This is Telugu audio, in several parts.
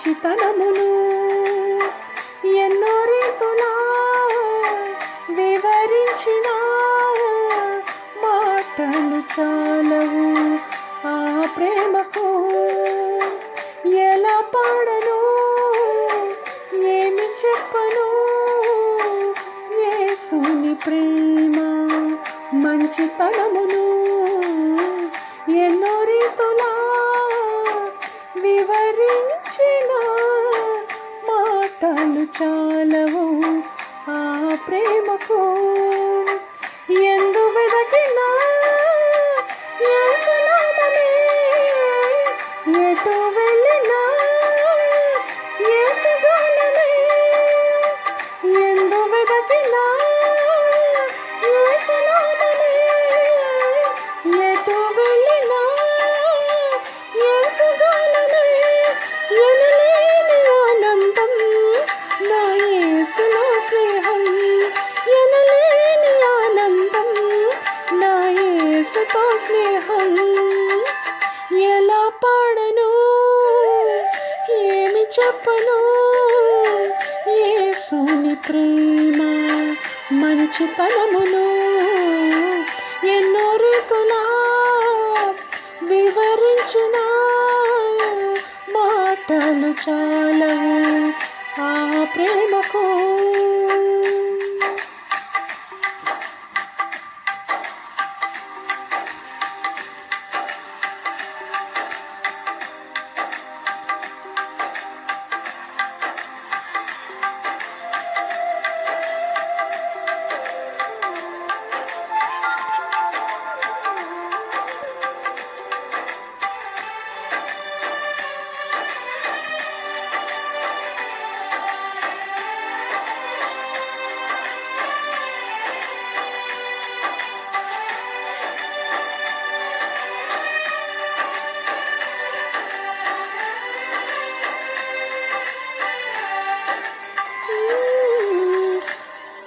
మంచితనమును ఎన్నో రీతులా వివరించిన మాటలు చాలవు ఆ ప్రేమకు. ఎలా పాడను, ఏమి చెప్పను, యేసుని ప్రేమ మంచితనమును ఎన్నో రీతులా వివరించిన మాటలు చాలవు ఆ ప్రేమకు. ఎందు వెదకినా యేసునామమే, ఎటు వెళ్ళినా యేసు గానమే. ఎందు వెదకినా యేసునామమే, ఎటు వెళ్ళినా యేసు గానమే. ఎనలేని ఆనందం నా యేసులో స్నేహం, ఎనలేని ఆనందం నా యేసుతో స్నేహం. ఎలా పాడను, ఏమి చెప్పను, యేసుని ప్రేమ మంచితనమును ఎన్నో రీతులా వివరించిన మాటలు చాలవు ఆ ప్రేమకు.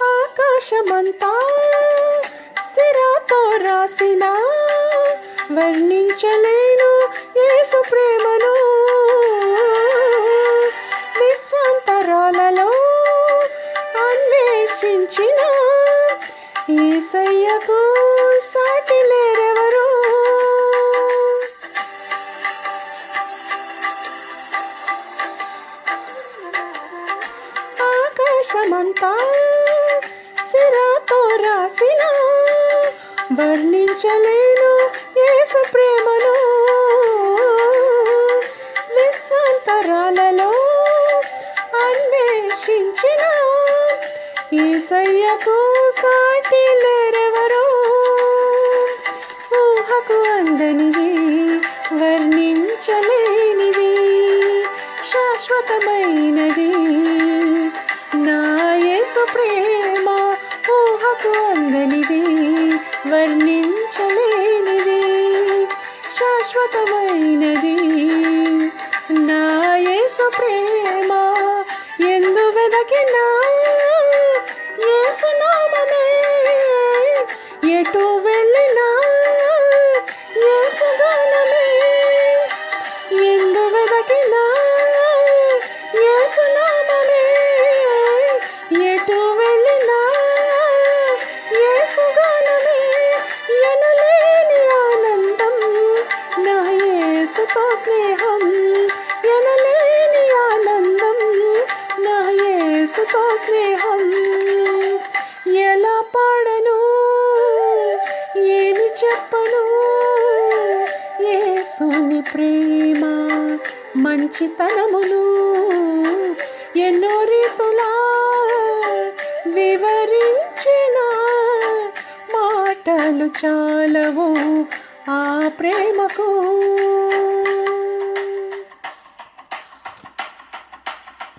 ఆకాశమంతా సిరాతో రాసిన వర్ణించలేను యేసు ప్రేమను. విశ్వాంతరాలలో అన్వేషించిన యేసయ్యకు సాటి లేరెవరు. ఆకాశమంతా సిరాతో రాసిన వర్ణించలేను యేసు ప్రేమను. విశ్వాంతరాలలో అన్వేషించిన యేసయ్యకు సాటి లేరెవరో. ఊహకు అందనిది, వర్ణించలేనిది, శాశ్వతమైనది నా యేసు ప్రేమ. ఊహకు అందనిది, వర్ణించలేనిది, శాశ్వతమైనది నా యేసు ప్రేమ. ఎందు వెదకినా యేసు నామమే, ఎటు వెళ్ళినా యేసు గానమే. ఎందు వెదకినా యేసు నామమే, ఎటు వెళ్ళినా యేసు గానమే. ఎనలేని ఆనందం నా యేసుతో స్నేహం, ఎనలేని ఆనందం నా యేసుతో స్నేహం. ఎలా పాడను, ఏమి చెప్పను, యేసుని ప్రేమ మంచితనమును ఎన్నో రీతులా వివరించిన మాటలు చాలవు ఆ ప్రేమకు.